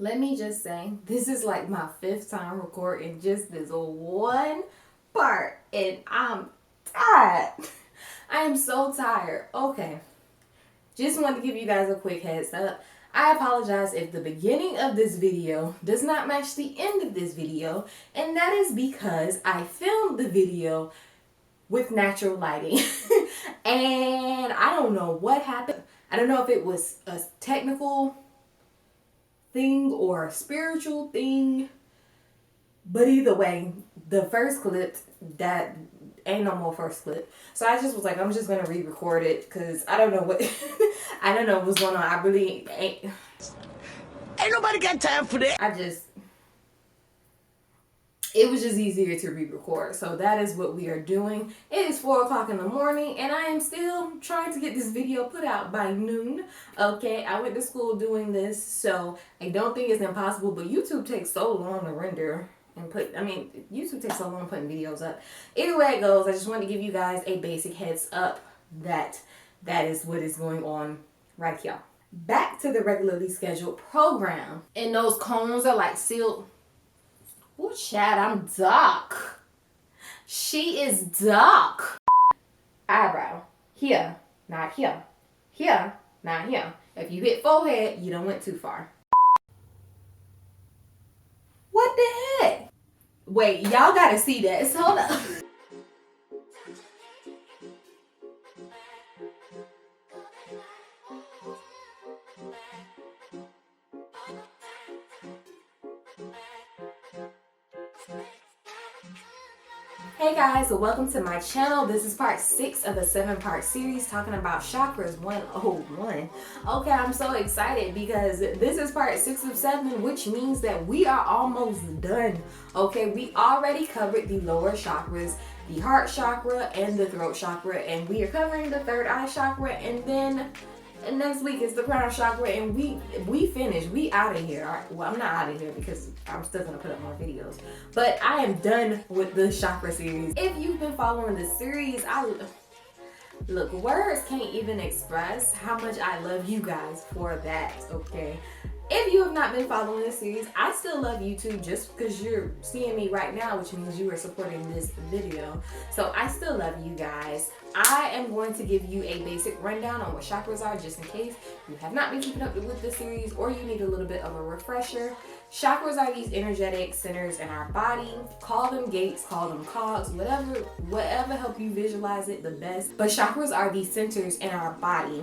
Let me just say, this is like my 5th time recording just this one part, and I'm tired. I am so tired. Okay, just wanted to give you guys a quick heads up. I apologize if the beginning of this video does not match the end of this video, and that is because I filmed the video with natural lighting. And I don't know what happened. I don't know if it was a technical thing or a spiritual thing, but either way, the first clip, that ain't no more first clip. So I just was like, I'm just gonna re-record it because I don't know what I don't know what's going on. I really ain't nobody got time for that. It was just easier to re-record. So that is what we are doing. It is 4 o'clock in the morning and I am still trying to get this video put out by noon. Okay, I went to school doing this, so I don't think it's impossible, but YouTube takes so long to render and YouTube takes so long putting videos up. Either way it goes, I just wanted to give you guys a basic heads up that is what is going on right here. Back to the regularly scheduled program. And those cones are like sealed. Oh, Chad, I'm dark. She is dark. Eyebrow. Here, not here. Here, not here. If you hit forehead, you don't went too far. What the heck? Wait, y'all gotta see that. So hold up. Hey guys, so welcome to my channel. This is part 6 of a 7-part series talking about chakras 101. Okay, I'm so excited because this is part 6 of 7, which means that we are almost done. Okay, we already covered the lower chakras, the heart chakra and the throat chakra, and we are covering the third eye chakra, and then next week is the crown chakra, and we finished. We out of here. Right? Well, I'm not out of here because I'm still gonna put up more videos, but I am done with the chakra series. If you've been following this series, look, words can't even express how much I love you guys for that. Okay, if you have not been following this series, I still love you too, just because you're seeing me right now, which means you are supporting this video. So I still love you guys. I am going to give you a basic rundown on what chakras are, just in case you have not been keeping up with this series or you need a little bit of a refresher. Chakras are these energetic centers in our body. Call them gates, call them cogs, whatever help you visualize it the best. But chakras are these centers in our body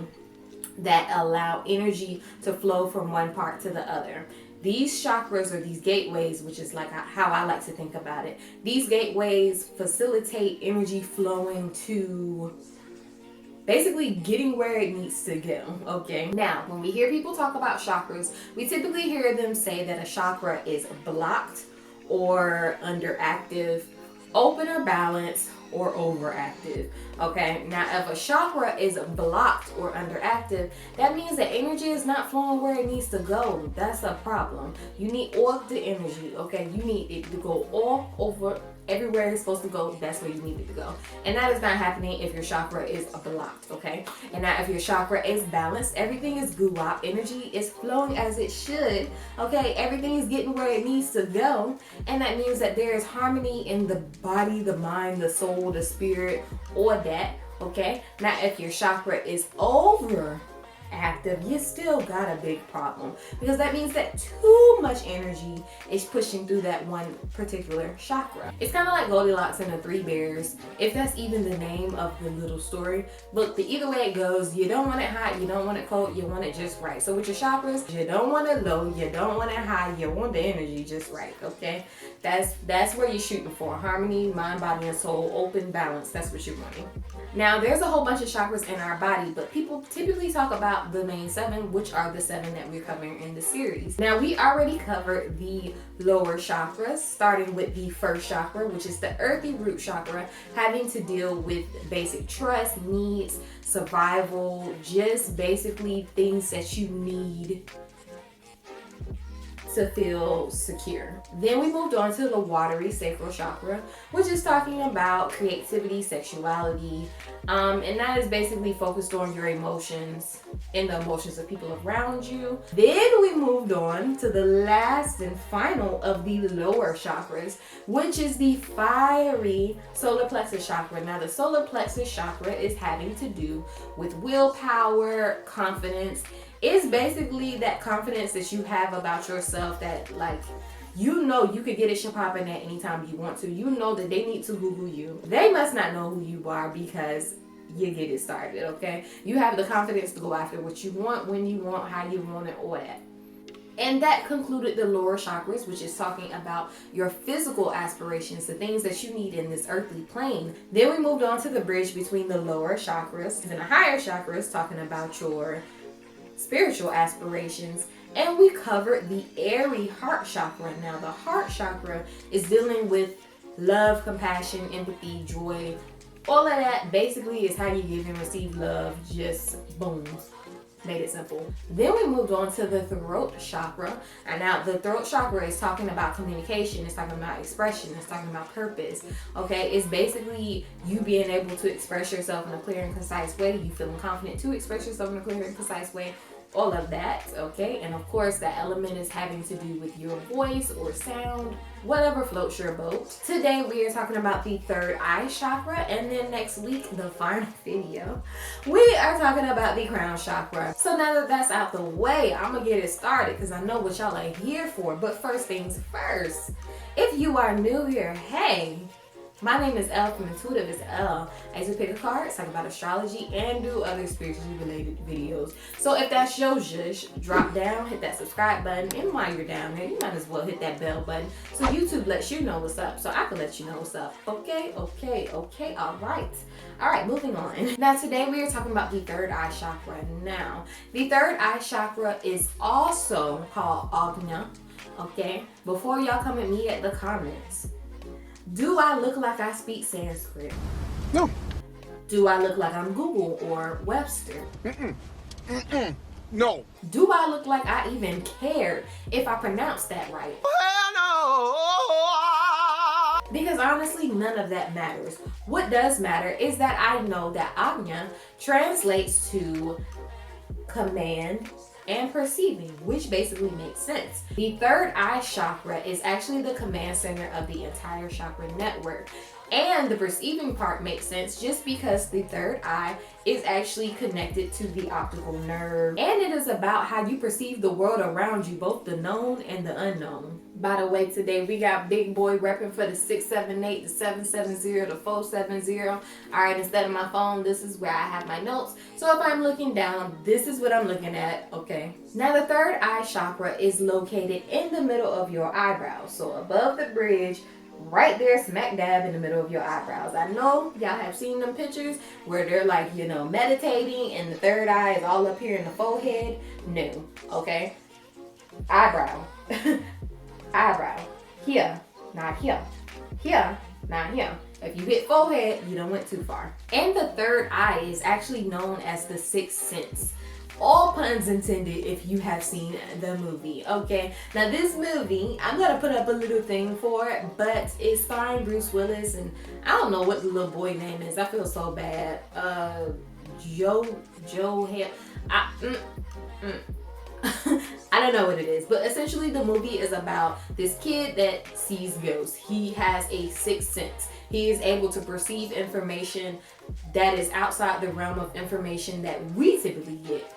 that allow energy to flow from one part to the other. These chakras are these gateways, which is like how I like to think about it. These gateways facilitate energy flowing to basically getting where it needs to go. Okay, now when we hear people talk about chakras, we typically hear them say that a chakra is blocked or underactive, open or balanced, or overactive. Okay, now if a chakra is blocked or underactive, that means that energy is not flowing where it needs to go. That's a problem. You need all the energy. Okay, you need it to go all over everywhere it's supposed to go. That's where you need it to go, and that is not happening if your chakra is blocked. Okay, and now if your chakra is balanced, everything is guwap, energy is flowing as it should. Okay, everything is getting where it needs to go, and that means that there is harmony in the body, the mind, the soul, the spirit, or that. Okay, now if your chakra is overactive, you still got a big problem, because that means that too much energy is pushing through that one particular chakra. It's kind of like Goldilocks and the 3 bears, if that's even the name of the little story. But either way it goes, you don't want it hot, you don't want it cold, you want it just right. So with your chakras, you don't want it low, you don't want it high, you want the energy just right. Okay, that's where you're shooting for. Harmony, mind, body, and soul, open, balance. That's what you're wanting. Now there's a whole bunch of chakras in our body, but people typically talk about the main 7, which are the 7 that we're covering in the series. Now we already covered the lower chakras, starting with the first chakra, which is the earthy root chakra, having to deal with basic trust, needs, survival, just basically things that you need to feel secure. Then we moved on to the watery sacral chakra, which is talking about creativity, sexuality, and that is basically focused on your emotions and the emotions of people around you. Then we moved on to the last and final of the lower chakras, which is the fiery solar plexus chakra. Now, the solar plexus chakra is having to do with willpower, confidence. It's basically that confidence that you have about yourself that, like, you know you could get it popping at any time you want to. You know that they need to Google you. They must not know who you are because you get it started, okay? You have the confidence to go after what you want, when you want, how you want it, all that. And that concluded the lower chakras, which is talking about your physical aspirations, the things that you need in this earthly plane. Then we moved on to the bridge between the lower chakras and the higher chakras, talking about your spiritual aspirations. And we covered the airy heart chakra. Now, the heart chakra is dealing with love, compassion, empathy, joy. All of that basically is how you give and receive love. Just boom. Made it simple. Then we moved on to the throat chakra. And now the throat chakra is talking about communication. It's talking about expression. It's talking about purpose. Okay, it's basically you being able to express yourself in a clear and concise way. You feeling confident to express yourself in a clear and concise way. All of that, okay? And of course, that element is having to do with your voice or sound, whatever floats your boat. Today, we are talking about the third eye chakra, and then next week, the final video, we are talking about the crown chakra. So now that that's out the way, I'm gonna get it started because I know what y'all are here for. But first things first, if you are new here, hey, my name is Elle from intuitiveasElle. I just pick a card, talk about astrology, and do other spiritually related videos. So if that's your zhush, drop down, hit that subscribe button, and while you're down there, you might as well hit that bell button so YouTube lets you know what's up, so I can let you know what's up. Okay, all right, moving on. Now today we are talking about the third eye chakra. Now, the third eye chakra is also called Ajna, okay? Before y'all come at me at the comments, do I look like I speak Sanskrit? No. Do I look like I'm Google or Webster? No. Do I look like I even care if I pronounce that right? Hell no. Because honestly, none of that matters. What does matter is that I know that Ajna translates to command and perceiving, which basically makes sense. The third eye chakra is actually the command center of the entire chakra network. And the perceiving part makes sense just because the third eye is actually connected to the optical nerve. And it is about how you perceive the world around you, both the known and the unknown. By the way, today we got Big Boy repping for the 678, the 770, the 470. All right, instead of my phone, this is where I have my notes. So if I'm looking down, this is what I'm looking at, okay? Now the third eye chakra is located in the middle of your eyebrows. So above the bridge, right there, smack dab in the middle of your eyebrows. I know y'all have seen them pictures where they're like, you know, meditating and the third eye is all up here in the forehead. No, okay? Eyebrow. Eyebrow. Here, not here. Here, not here. If you hit forehead, you don't went too far. And the third eye is actually known as the sixth sense. All puns intended if you have seen the movie, okay? Now this movie, I'm gonna put up a little thing for it, but it's starring Bruce Willis and I don't know what the little boy name is. I feel so bad. I don't know what it is, but essentially the movie is about this kid that sees ghosts. He has a sixth sense. He is able to perceive information that is outside the realm of information that we typically get.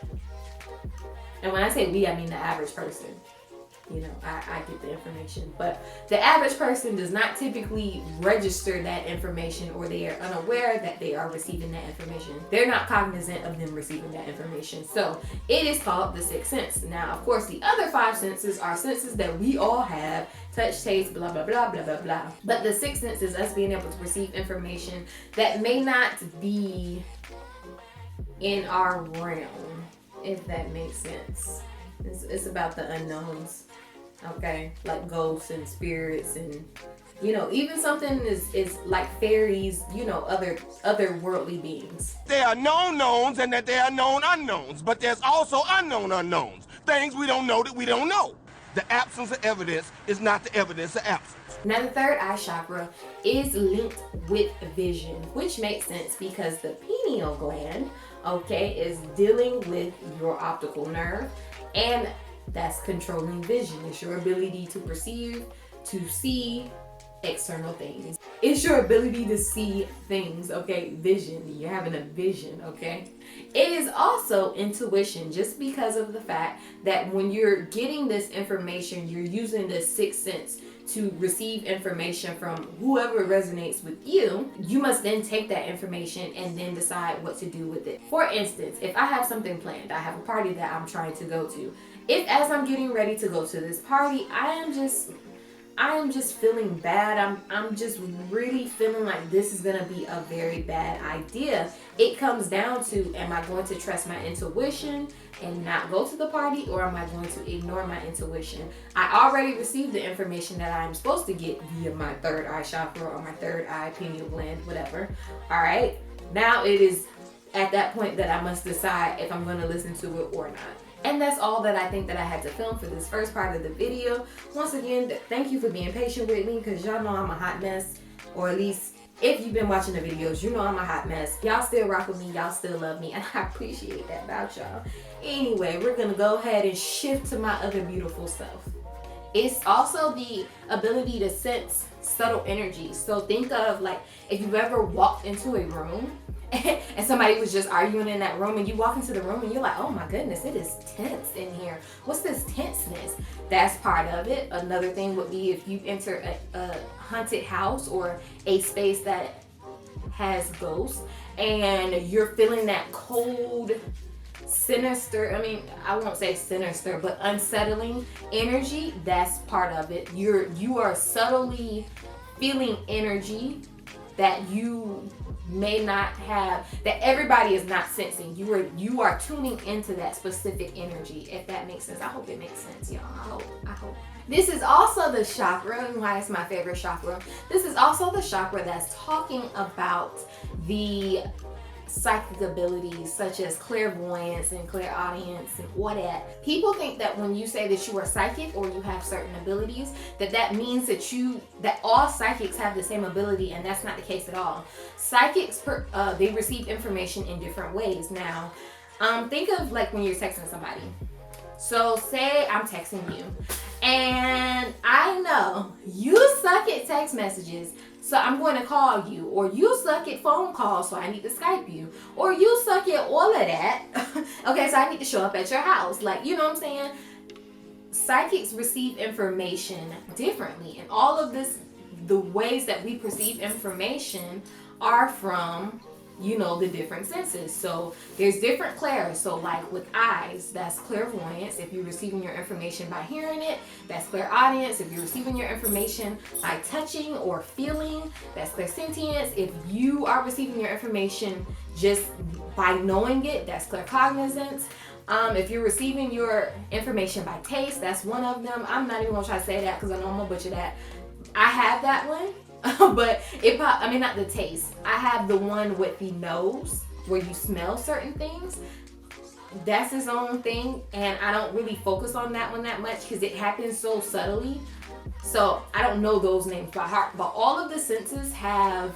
And when I say we, I mean the average person. You know, I get the information, but the average person does not typically register that information, or they are unaware that they are receiving that information. They're not cognizant of them receiving that information. So it is called the sixth sense. Now, of course, the other five senses are senses that we all have: touch, taste, blah, blah, blah, blah, blah, blah. But the sixth sense is us being able to perceive information that may not be in our realm, if that makes sense. It's about the unknowns. Okay, like ghosts and spirits, and you know, even something is like fairies, you know, other worldly beings. There are known knowns and that there are known unknowns, but there's also unknown unknowns. Things we don't know that we don't know. The absence of evidence is not the evidence of absence. Now, the third eye chakra is linked with vision, which makes sense because the pineal gland, okay, is dealing with your optical nerve, and that's controlling vision. It's your ability to perceive, to see external things. It's your ability to see things, okay? Vision. You're having a vision, okay? It is also intuition, just because of the fact that when you're getting this information, you're using the sixth sense to receive information from whoever resonates with you. You must then take that information and then decide what to do with it. For instance, if I have something planned, I have a party that I'm trying to go to. If as I'm getting ready to go to this party, I am just feeling bad. I'm just really feeling like this is gonna be a very bad idea. It comes down to, am I going to trust my intuition and not go to the party, or am I going to ignore my intuition? I already received the information that I'm supposed to get via my third eye chakra or my third eye pineal gland, whatever. All right, now it is at that point that I must decide if I'm going to listen to it or not. And that's all that I think that I had to film for this first part of the video. Once again, thank you for being patient with me, because y'all know I'm a hot mess, or at least if you've been watching the videos, you know I'm a hot mess. Y'all still rock with me, y'all still love me, and I appreciate that about y'all. Anyway, we're gonna go ahead and shift to my other beautiful self. It's also the ability to sense subtle energy. So think of, like, if you've ever walked into a room and somebody was just arguing in that room, and you walk into the room and you're like, oh my goodness, it is tense in here. What's this tenseness? That's part of it. Another thing would be if you enter a haunted house or a space that has ghosts, and you're feeling that cold, sinister, I won't say sinister, but unsettling energy. That's part of it. You are subtly feeling energy that you may not have, that everybody is not sensing. You are tuning into that specific energy, if that makes sense. I hope it makes sense, y'all. I hope. This is also the chakra, and why it's my favorite chakra. This is also the chakra that's talking about the psychic abilities, such as clairvoyance and clairaudience and all that. People think that when you say that you are psychic or you have certain abilities, that means that all psychics have the same ability, and that's not the case at all. Psychics, they receive information in different ways. Now, think of like when you're texting somebody. So say I'm texting you, and I know you suck at text messages, so I'm going to call you. Or you suck at phone calls, so I need to Skype you. Or you suck at all of that, okay, so I need to show up at your house. Like, you know what I'm saying? Psychics receive information differently, and all of this, the ways that we perceive information are from, the different senses. So there's different clairs. So like with eyes, that's clairvoyance. If you're receiving your information by hearing it, that's clairaudience. If you're receiving your information by touching or feeling, that's clairsentience. If you are receiving your information just by knowing it, that's claircognizance. If you're receiving your information by taste, that's one of them. I'm not even gonna try to say that because I know I'm gonna butcher that. I have that one. But not the taste. I have the one with the nose, where you smell certain things. That's its own thing, and I don't really focus on that one that much because it happens so subtly. So I don't know those names by heart. But all of the senses have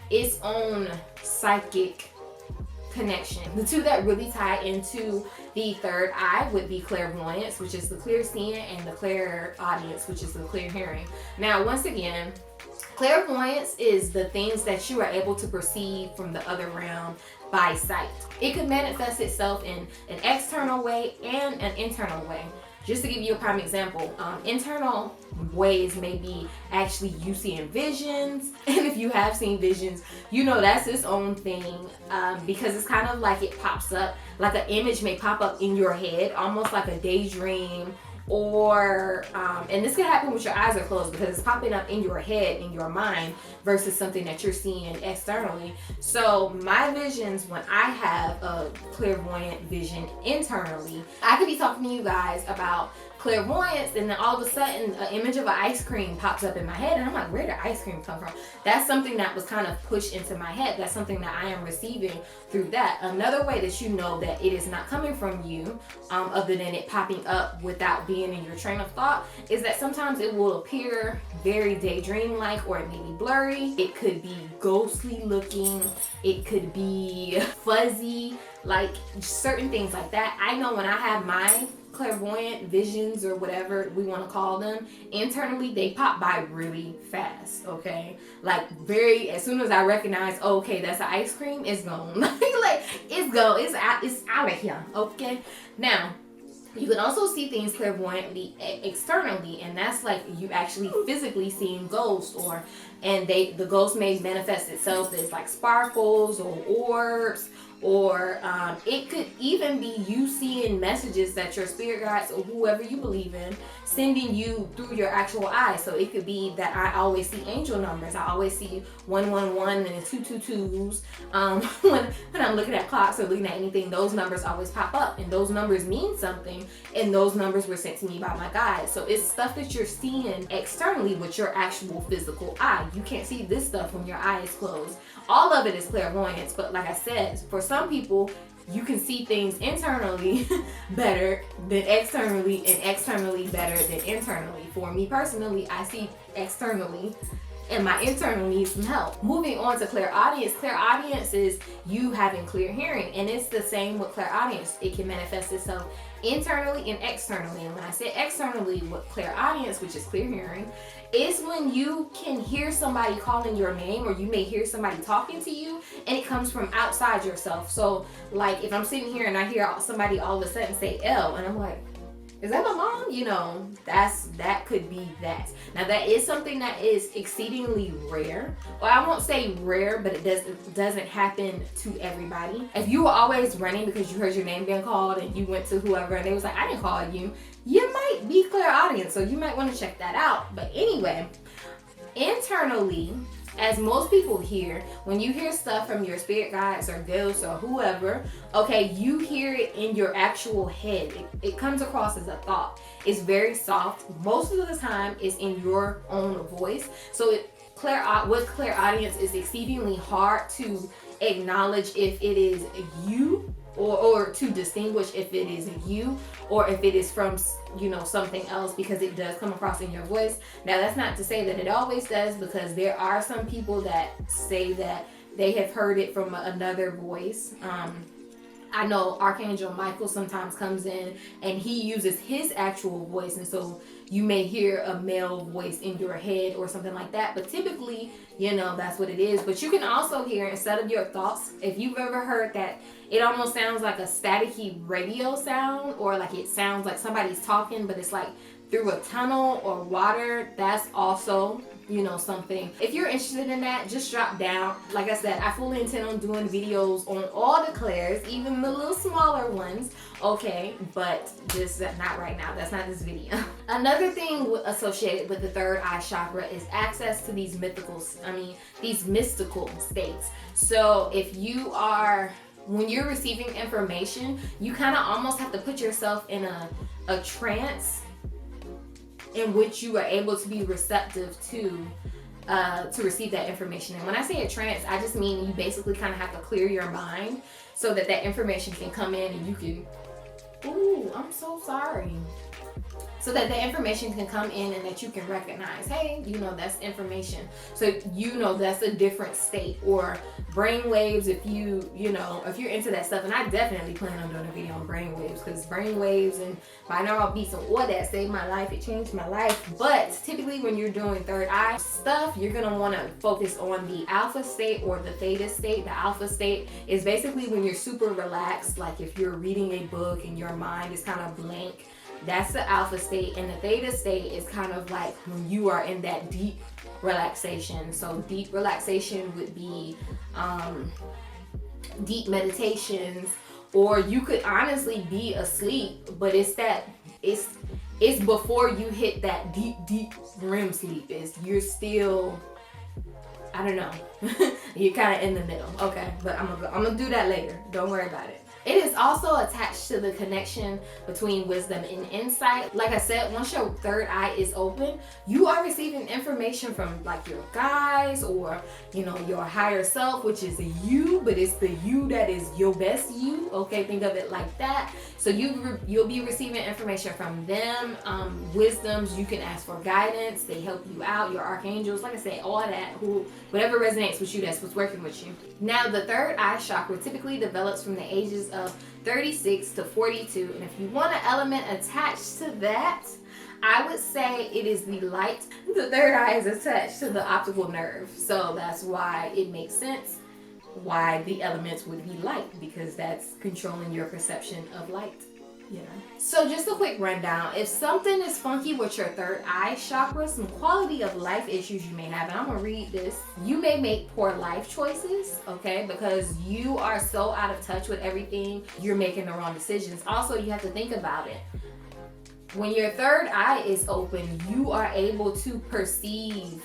its own psychic connection. The two that really tie into the third eye would be clairvoyance, which is the clear seeing, and the clairaudience, which is the clear hearing. Now, once again, clairvoyance is the things that you are able to perceive from the other realm by sight. It could manifest itself in an external way and an internal way. Just to give you a prime example, internal ways may be actually you seeing visions, and if you have seen visions, that's its own thing, because it's kind of like it pops up, like an image may pop up in your head, almost like a daydream. Or and this can happen with your eyes are closed, because it's popping up in your head, in your mind, versus something that you're seeing externally. So my visions, when I have a clairvoyant vision internally, I could be talking to you guys about clairvoyance, and then all of a sudden an image of an ice cream pops up in my head, and I'm like, where did ice cream come from? That's something that was kind of pushed into my head. That's something that I am receiving through that. Another way that you know that it is not coming from you, other than it popping up without being in your train of thought, is that sometimes it will appear very daydream-like, or it may be blurry. It could be ghostly looking. It could be fuzzy, like certain things like that. I know when I have my clairvoyant visions, or whatever we want to call them, internally they pop by really fast. Okay, like very, as soon as I recognize, oh, okay, that's an ice cream, it's gone. Like it's gone, it's out of here. Okay, now you can also see things clairvoyantly externally, and that's like you actually physically seeing ghosts, and the ghost may manifest itself as like sparkles or orbs, or it could even be you seeing messages that your spirit guides or whoever you believe in sending you through your actual eyes. So it could be that I always see angel numbers. I always see 111 and 222s. When I'm looking at clocks or looking at anything, those numbers always pop up, and those numbers mean something, and those numbers were sent to me by my guides. So it's stuff that you're seeing externally with your actual physical eye. You can't see this stuff when your eye is closed. All of it is clairvoyance, but like I said, for some people, you can see things internally better than externally, and externally better than internally. For me personally, I see externally, and my internal needs some help. Moving on to clairaudience. Clairaudience is you having clear hearing, and it's the same with clairaudience. It can manifest itself internally and externally. And when I say externally, with clairaudience, which is clear hearing, is when you can hear somebody calling your name, or you may hear somebody talking to you, and it comes from outside yourself. So like if I'm sitting here and I hear somebody all of a sudden say L, and I'm like, is that my mom? You know, that could be that. Now that is something that is exceedingly rare. Well, I won't say rare, but it doesn't happen to everybody. If you were always running because you heard your name being called, and you went to whoever and they was like, I didn't call you, you might be clairaudience, so you might want to check that out. But anyway, internally, as most people hear, when you hear stuff from your spirit guides or ghosts or whoever, okay, you hear it in your actual head. It comes across as a thought. It's very soft. Most of the time, it's in your own voice. So with clairaudience, it's exceedingly hard to acknowledge if it is you, or to distinguish if it is you or if it is from, you know, something else, because it does come across in your voice. Now that's not to say that it always does, because there are some people that say that they have heard it from another voice. I know Archangel Michael sometimes comes in and he uses his actual voice, and so you may hear a male voice in your head or something like that, but typically, you know, that's what it is. But you can also hear, instead of your thoughts, if you've ever heard that it almost sounds like a staticky radio sound, or like it sounds like somebody's talking, but it's like through a tunnel or water, that's also, you know, something. If you're interested in that, just drop down. Like I said, I fully intend on doing videos on all the clairs, even the little smaller ones, okay, but just not right now. That's not this video. Another thing associated with the third eye chakra is access to these mystical states. So if you are, when you're receiving information, you kind of almost have to put yourself in a trance in which you are able to be receptive to receive that information. And when I say a trance, I just mean you basically kind of have to clear your mind so that that information can come in and you can, ooh, I'm so sorry. So that the information can come in and that you can recognize, hey, you know, that's information. So you know that's a different state. Or brain waves, if you're into that stuff. And I definitely plan on doing a video on brain waves, because brain waves and binaural beats and all that saved my life. It changed my life. But typically when you're doing third eye stuff, you're gonna want to focus on the alpha state or the theta state. The alpha state is basically when you're super relaxed, like if you're reading a book and your mind is kind of blank. That's the alpha state. And the theta state is kind of like when you are in that deep relaxation. So deep relaxation would be deep meditations, or you could honestly be asleep, but it's before you hit that deep REM sleep. You're still, I don't know, you're kind of in the middle. Okay, but I'm gonna do that later. Don't worry about it. It is also attached to the connection between wisdom and insight. Like I said, once your third eye is open, you are receiving information from like your guides or, you know, your higher self, which is you, but it's the you that is your best you. Okay, think of it like that. So you'll be receiving information from them, wisdoms. You can ask for guidance. They help you out. Your archangels, like I said, all that. Whatever resonates with you, that's what's working with you. Now, the third eye chakra typically develops from the ages of 36 to 42, and if you want an element attached to that, I would say it is the light. The third eye is attached to the optical nerve, so that's why it makes sense why the elements would be light, because that's controlling your perception of light. You know. So just a quick rundown. If something is funky with your third eye chakra, some quality of life issues you may have, and I'm gonna read this. You may make poor life choices, okay, because you are so out of touch with everything, you're making the wrong decisions. Also, you have to think about it. When your third eye is open, you are able to perceive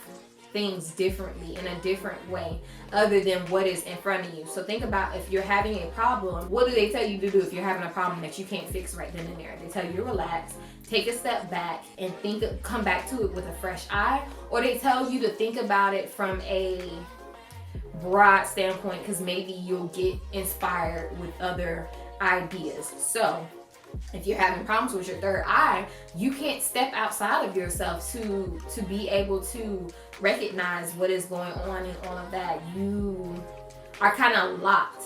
things differently, in a different way, other than what is in front of you. So think about, if you're having a problem, what do they tell you to do if you're having a problem that you can't fix right then and there? They tell you to relax, take a step back, and come back to it with a fresh eye, or they tell you to think about it from a broad standpoint, because maybe you'll get inspired with other ideas. So if you're having problems with your third eye, you can't step outside of yourself to be able to recognize what is going on and all of that. You are kind of locked,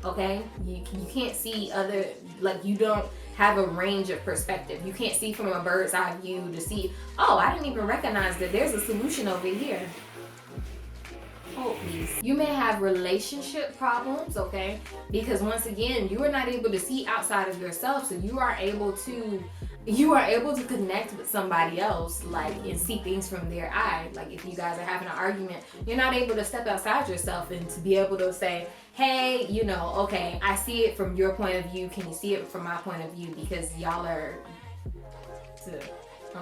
okay? You can't see other, like, you don't have a range of perspective. You can't see from a bird's eye view to see, oh, I didn't even recognize that there's a solution over here. Oh, please. You may have relationship problems, okay? Because once again, you are not able to see outside of yourself, so you are able to connect with somebody else, like, and see things from their eye. Like, if you guys are having an argument, you're not able to step outside yourself and to be able to say, hey, you know, okay, I see it from your point of view. Can you see it from my point of view? Because y'all are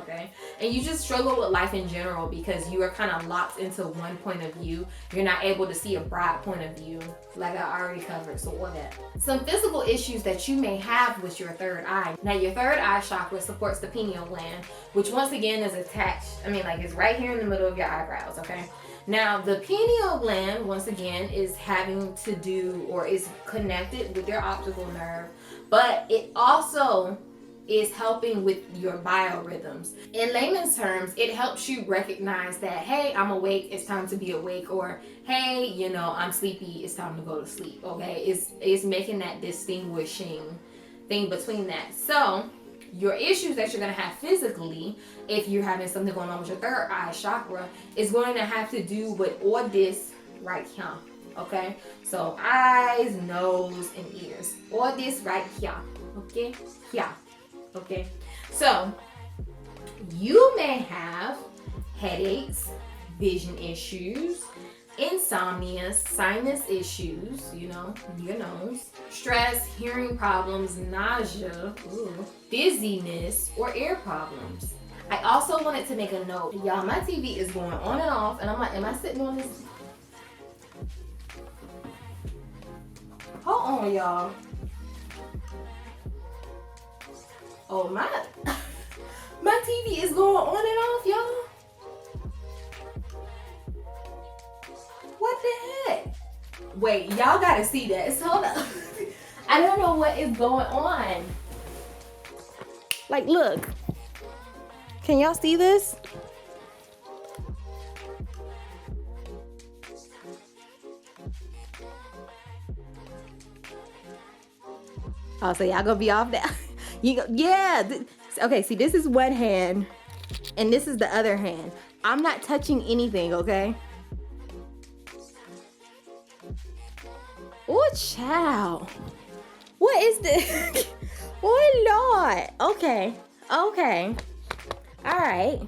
okay, and you just struggle with life in general because you are kind of locked into one point of view. You're not able to see a broad point of view, like I already covered. So all that. Some physical issues that you may have with your third eye. Now, your third eye chakra supports the pineal gland, which once again is attached, it's right here in the middle of your eyebrows, okay? Now, the pineal gland, once again, is having to do, or is connected with your optical nerve, but it also is helping with your biorhythms. In layman's terms, it helps you recognize that, hey, I'm awake, it's time to be awake, or hey, you know, I'm sleepy, it's time to go to sleep, okay? It's making that distinguishing thing between that. So your issues that you're going to have physically, if you're having something going on with your third eye chakra, is going to have to do with all this right here, okay? So eyes, nose, and ears. All this right here, okay? Here. Okay, so you may have headaches, vision issues, insomnia, sinus issues, you know, your nose, stress, hearing problems, nausea, dizziness, or ear problems. I also wanted to make a note. Y'all, my TV is going on and off, and I'm like, am I sitting on this? Hold on, y'all. Oh, my TV is going on and off, y'all. What the heck? Wait, y'all gotta see that. Hold up. I don't know what is going on. Like, look. Can y'all see this? Oh, so y'all gonna be off that? Okay, see, this is one hand and this is the other hand. I'm not touching anything, okay? Oh, child. What is this? Oh, Lord. Okay. All right.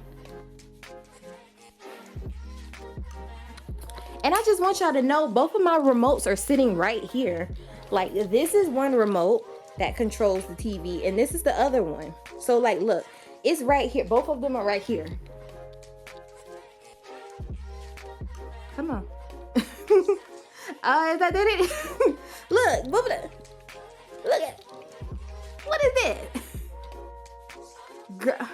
And I just want y'all to know, both of my remotes are sitting right here. Like, this is one remote that controls the TV, and this is the other one. So, like, look, it's right here. Both of them are right here. Come on. Is that it? Look, both of them. What is that? Girl,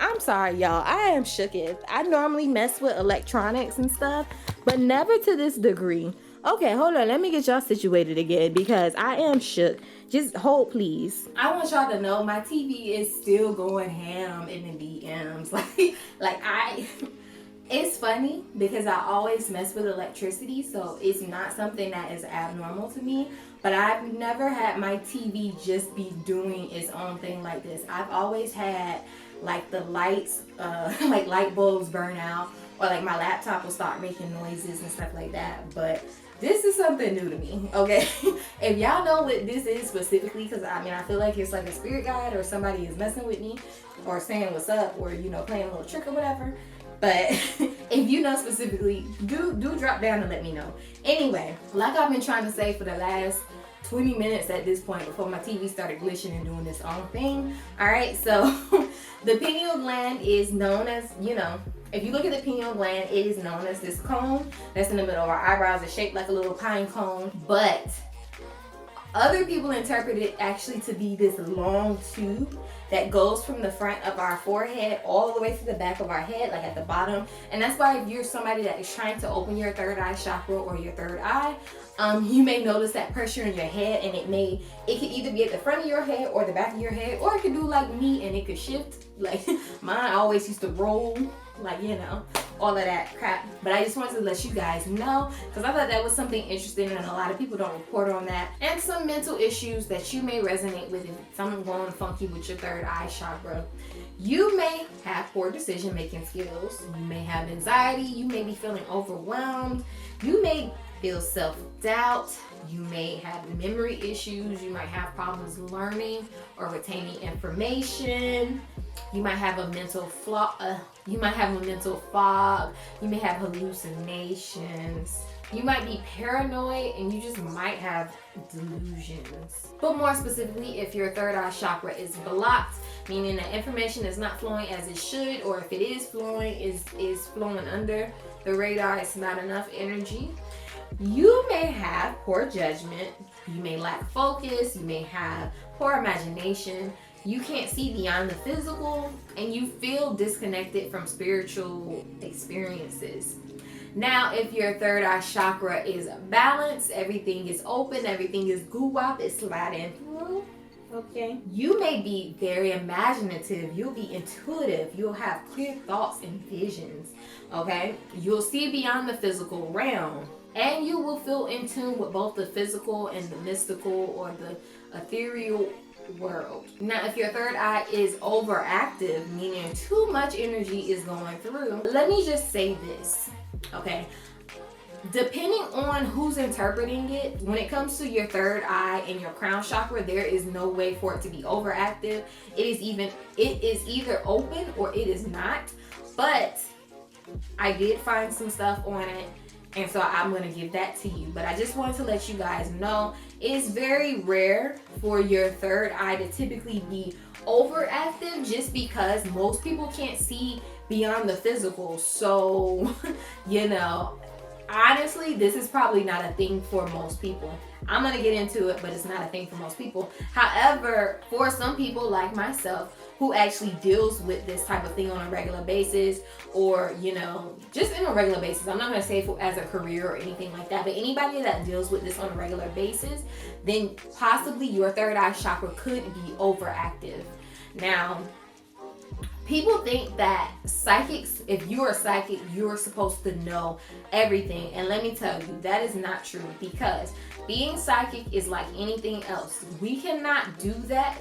I'm sorry, y'all. I am shooketh. I normally mess with electronics and stuff, but never to this degree. Okay, hold on. Let me get y'all situated again because I am shook. Just hold, please. I want y'all to know my TV is still going ham in the DMs. It's funny because I always mess with electricity, so it's not something that is abnormal to me. But I've never had my TV just be doing its own thing like this. I've always had like the lights, like light bulbs burn out, or like my laptop will start making noises and stuff like that. But this is something new to me, okay? If y'all know what this is specifically, because I feel like it's like a spirit guide or somebody is messing with me or saying what's up or, playing a little trick or whatever. But if you know specifically, do drop down and let me know. Anyway, like I've been trying to say for the last 20 minutes at this point before my TV started glitching and doing its own thing. All right, so the pineal gland is known as, if you look at the pineal gland, it is known as this cone that's in the middle of our eyebrows. It's shaped like a little pine cone, but other people interpret it actually to be this long tube that goes from the front of our forehead all the way to the back of our head, like at the bottom. And that's why if you're somebody that is trying to open your third eye chakra or your third eye, you may notice that pressure in your head, and it could either be at the front of your head or the back of your head, or it could do like me and it could shift. Like mine always used to roll, like, all of that crap. But I just wanted to let you guys know because I thought that was something interesting, and a lot of people don't report on that. And some mental issues that you may resonate with if something going funky with your third eye chakra. You may have poor decision making skills. You may have anxiety. You may be feeling overwhelmed. You may feel self-doubt. You may have memory issues. You might have problems learning or retaining information. You might have a mental fog. You may have hallucinations. You might be paranoid, and you just might have delusions. But more specifically, if your third eye chakra is blocked, meaning that information is not flowing as it should, or if it is flowing, is flowing under the radar, it's not enough energy. You may have poor judgment. You may lack focus. You may have poor imagination. You can't see beyond the physical, and you feel disconnected from spiritual experiences. Now, if your third eye chakra is balanced, everything is open, everything is goo-wop, it's sliding through, okay? You may be very imaginative. You'll be intuitive. You'll have clear thoughts and visions, okay? You'll see beyond the physical realm, and you will feel in tune with both the physical and the mystical or the ethereal world. Now, if your third eye is overactive, meaning too much energy is going through, let me just say this, okay? Depending on who's interpreting it, when it comes to your third eye and your crown chakra, there is no way for it to be overactive. It is either open or it is not. But I did find some stuff on it, and so I'm going to give that to you. But I just wanted to let you guys know it's very rare for your third eye to typically be overactive, just because most people can't see beyond the physical. So, honestly, this is probably not a thing for most people. I'm going to get into it, but it's not a thing for most people. However, for some people like myself who actually deals with this type of thing on a regular basis, or, just in a regular basis, I'm not going to say as a career or anything like that, but anybody that deals with this on a regular basis, then possibly your third eye chakra could be overactive. Now, people think that psychics, if you're a psychic, you're supposed to know everything. And let me tell you, that is not true, because being psychic is like anything else. We cannot do that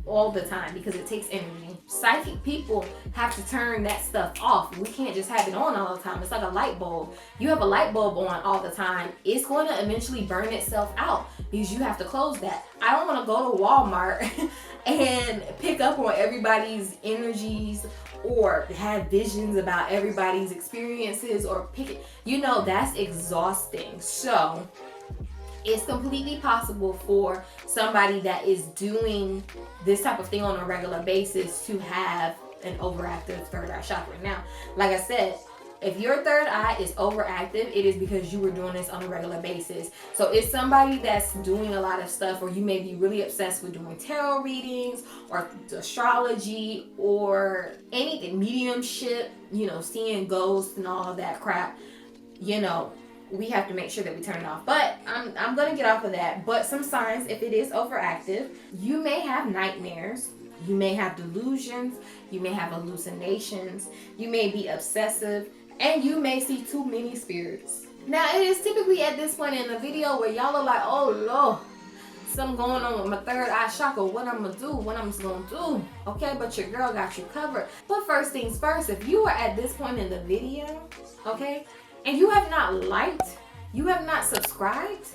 all the time because it takes energy. Psychic people have to turn that stuff off. We can't just have it on all the time. It's like a light bulb. You have a light bulb on all the time, it's going to eventually burn itself out because you have to close that. I don't want to go to Walmart and pick up on everybody's energies or have visions about everybody's experiences or pick it. That's exhausting. So it's completely possible for somebody that is doing this type of thing on a regular basis to have an overactive third eye chakra. Now, like I said, If your third eye is overactive, it is because you were doing this on a regular basis. So it's somebody that's doing a lot of stuff, or you may be really obsessed with doing tarot readings or astrology or anything, mediumship, you know, seeing ghosts and all of that crap, you know, we have to make sure that we turn it off. But I'm gonna get off of that. But some signs, if it is overactive, you may have nightmares, you may have delusions, you may have hallucinations, you may be obsessive, and you may see too many spirits. Now, it is typically at this point in the video where y'all are like, oh Lord, something going on with my third eye chakra, what I'm gonna do, okay? But your girl got you covered. But first things first, if you are at this point in the video, okay, and you have not liked, you have not subscribed.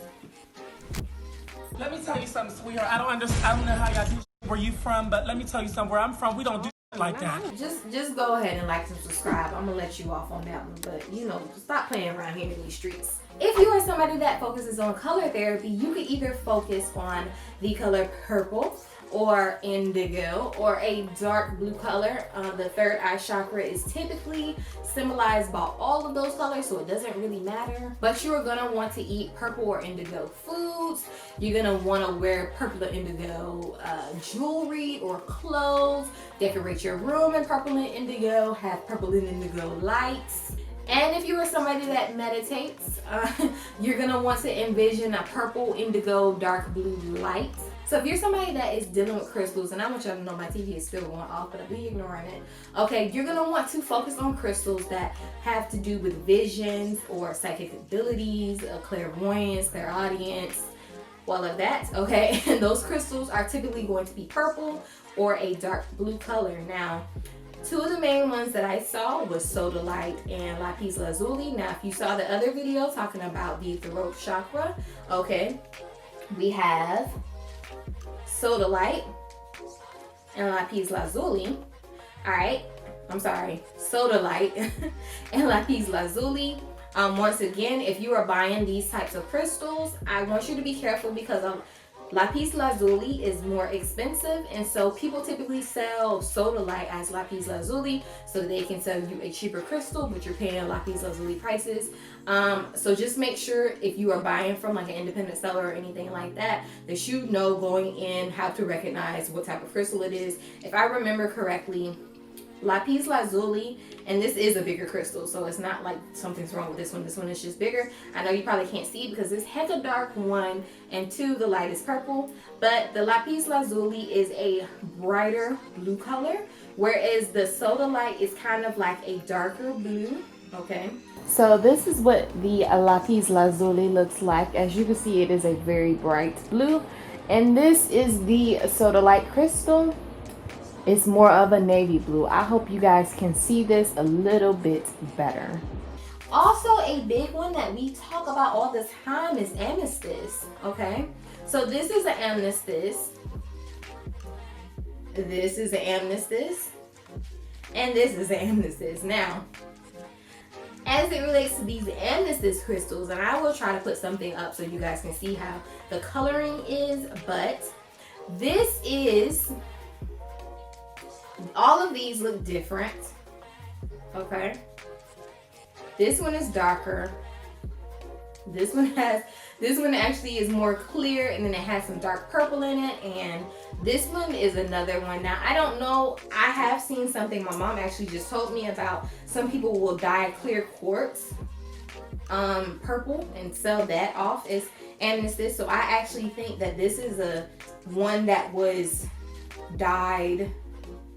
Let me tell you something, sweetheart. I don't know how y'all do where you from, but let me tell you something. Where I'm from, we don't do like that. Just go ahead and like and subscribe. I'm gonna let you off on that one, but you know, stop playing around here in these streets. If you are somebody that focuses on color therapy, you could either focus on the color purple or indigo or a dark blue color. The third eye chakra is typically symbolized by all of those colors, so it doesn't really matter. But you are gonna want to eat purple or indigo foods. You're gonna want to wear purple or indigo jewelry or clothes. Decorate your room in purple and indigo. Have purple and indigo lights. And if you are somebody that meditates, you're gonna want to envision a purple, indigo, dark blue light. So if you're somebody that is dealing with crystals, and I want y'all to know my TV is still going off, but I'll be ignoring it. Okay, you're gonna want to focus on crystals that have to do with visions or psychic abilities, clairvoyance, clairaudience, all of that, okay? And those crystals are typically going to be purple or a dark blue color. Now, two of the main ones that I saw was sodalite and lapis lazuli. Now, if you saw the other video talking about the throat chakra, okay, we have sodalite and lapis lazuli. All right, I'm sorry, sodalite and lapis lazuli. Once again, if you are buying these types of crystals, I want you to be careful because lapis lazuli is more expensive, and so people typically sell sodalite as lapis lazuli so they can sell you a cheaper crystal, but you're paying lapis lazuli prices. So just make sure if you are buying from like an independent seller or anything like that, that you know going in how to recognize what type of crystal it is. If I remember correctly, lapis lazuli, and this is a bigger crystal, so it's not like something's wrong with this one. This one is just bigger. I know you probably can't see because it's hecka dark, one, and two, the light is purple, but the lapis lazuli is a brighter blue color, whereas the sodalite is kind of like a darker blue, okay? So this is what the lapis lazuli looks like. As you can see, it is a very bright blue, and this is the sodalite crystal. It's more of a navy blue. I hope you guys can see this a little bit better. Also, a big one that we talk about all the time is amethyst, okay? So this is an amethyst. This is an amethyst. And this is an amethyst. Now, as it relates to these amethyst crystals, and I will try to put something up so you guys can see how the coloring is, but this is, all of these look different, okay? This one is darker. This one actually is more clear, and then it has some dark purple in it, and this one is another one. Now, I don't know, I have seen something my mom actually just told me about. Some people will dye clear quartz purple and sell that off as amethyst. So I actually think that this is a one that was dyed.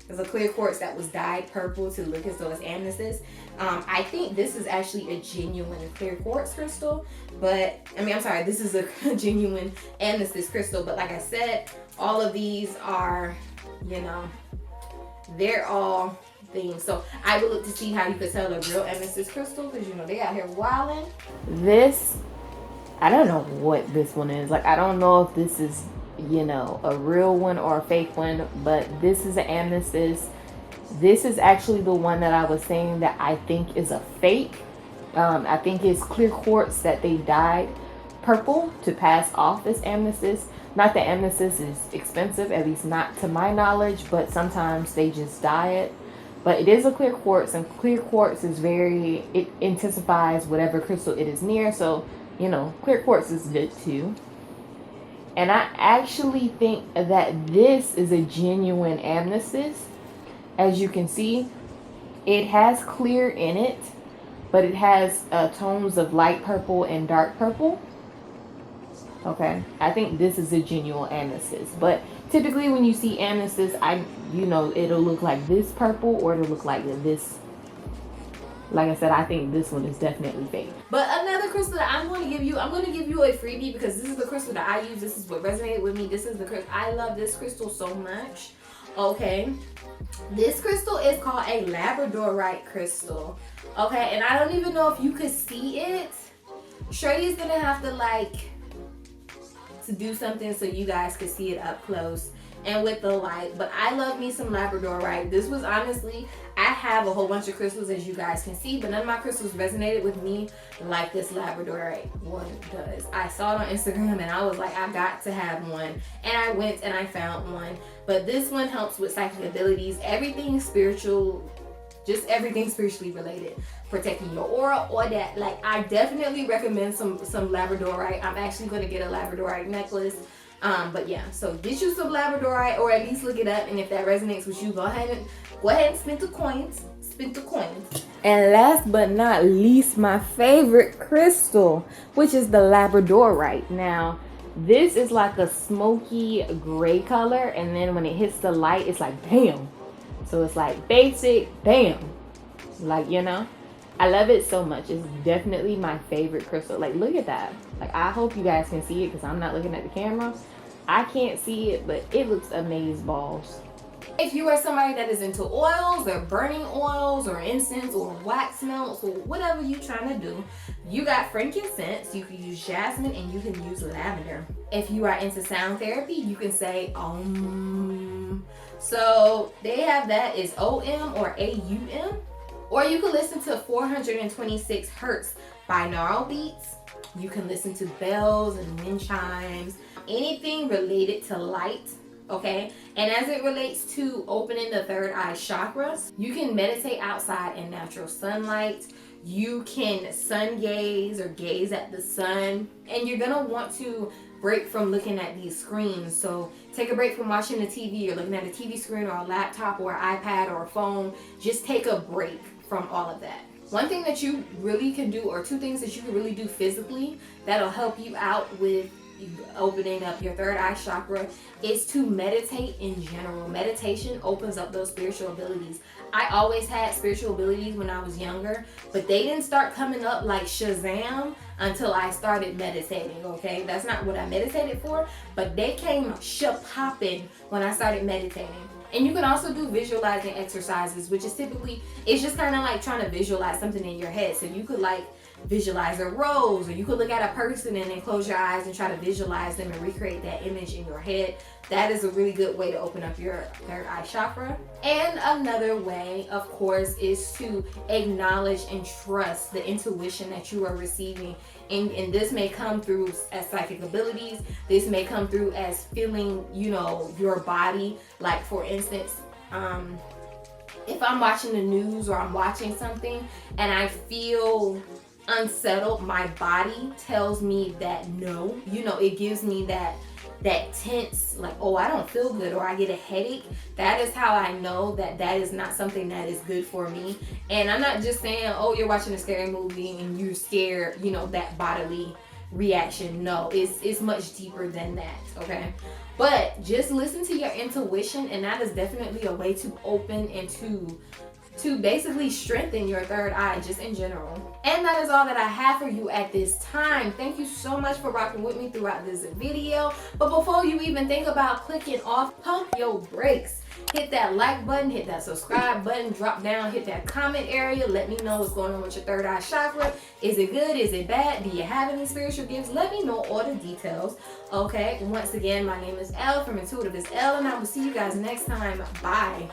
There's a clear quartz that was dyed purple to look as though it's amethyst. I think this is actually a genuine clear quartz crystal, but I'm sorry, this is a genuine amethyst crystal. But like I said, all of these are, you know, they're all things. So I would look to see how you could tell a real amethyst crystal, because you know they out here wilding. This, I don't know what this one is. Like, I don't know if this is, you know, a real one or a fake one, but this is an amethyst. This is actually the one that I was saying that I think is a fake. I think it's clear quartz that they dyed purple to pass off as amethyst. Not that amethyst is expensive, at least not to my knowledge, but sometimes they just dye it. But it is a clear quartz, and clear quartz is it intensifies whatever crystal it is near. So, clear quartz is good too. And I actually think that this is a genuine amethyst. As you can see, it has clear in it, but it has tones of light purple and dark purple. Okay, I think this is a genuine amethyst. But typically when you see amethyst, it'll look like this purple, or it'll look like this. Like I said, I think this one is definitely fake. But another crystal that I'm going to give you a freebie, because this is the crystal that I use. This is what resonated with me. This is the crystal. I love this crystal so much. Okay, this crystal is called a labradorite crystal. Okay, and I don't even know if you could see it. Shreddy's gonna have to do something so you guys could see it up close and with the light. But I love me some labradorite. This was honestly, I have a whole bunch of crystals, as you guys can see, but none of my crystals resonated with me like this labradorite one does. I saw it on Instagram and I was like, I got to have one, and I went and I found one. But this one helps with psychic abilities, everything spiritual, just everything spiritually related, protecting your aura, or that. Like, I definitely recommend some labradorite. I'm actually going to get a labradorite necklace. But yeah, so get you some labradorite, or at least look it up, and if that resonates with you, go ahead and spend the coins. And last but not least, my favorite crystal, which is the labradorite. Now, this is like a smoky gray color, and then when it hits the light, it's like bam. So it's like basic, bam. Like, I love it so much. It's definitely my favorite crystal. Like, look at that. Like, I hope you guys can see it, because I'm not looking at the camera. I can't see it, but it looks amazeballs. If you are somebody that is into oils, or burning oils, or incense, or wax melts, or whatever you're trying to do, you got frankincense, you can use jasmine, and you can use lavender. If you are into sound therapy, you can say Om. So they have that is OM or AUM. Or you can listen to 426 hertz binaural beats. You can listen to bells and wind chimes, anything related to light. Okay, and as it relates to opening the third eye chakras, you can meditate outside in natural sunlight. You can sun gaze or gaze at the sun, and you're gonna want to break from looking at these screens. So take a break from watching the TV or looking at a TV screen or a laptop or an iPad or a phone. Just take a break from all of that. One thing that you really can do, or two things that you can really do physically that'll help you out with opening up your third eye chakra, is to meditate in general. Meditation opens up those spiritual abilities. I always had spiritual abilities when I was younger, but they didn't start coming up like Shazam until I started meditating. Okay, that's not what I meditated for, but they came popping when I started meditating. And you can also do visualizing exercises, which is typically, it's just kind of like trying to visualize something in your head. So you could like visualize a rose, or you could look at a person and then close your eyes and try to visualize them and recreate that image in your head. That is a really good way to open up your third eye chakra. And another way, of course, is to acknowledge and trust the intuition that you are receiving. And this may come through as psychic abilities. This may come through as feeling, your body. Like, for instance, if I'm watching the news or I'm watching something and I feel unsettled, my body tells me that no, it gives me that tense, like, oh, I don't feel good, or I get a headache. That is how I know that is not something that is good for me. And I'm not just saying, oh, you're watching a scary movie and you're scared, that bodily reaction. No, it's much deeper than that. Okay, but just listen to your intuition, and that is definitely a way to open and to basically strengthen your third eye just in general. And that is all that I have for you at this time. Thank you so much for rocking with me throughout this video. But before you even think about clicking off, pump your brakes. Hit that like button, hit that subscribe button, drop down, hit that comment area. Let me know what's going on with your third eye chakra. Is it good? Is it bad? Do you have any spiritual gifts? Let me know all the details. Okay, once again, my name is Elle from intuitiveasElle, and I will see you guys next time. Bye.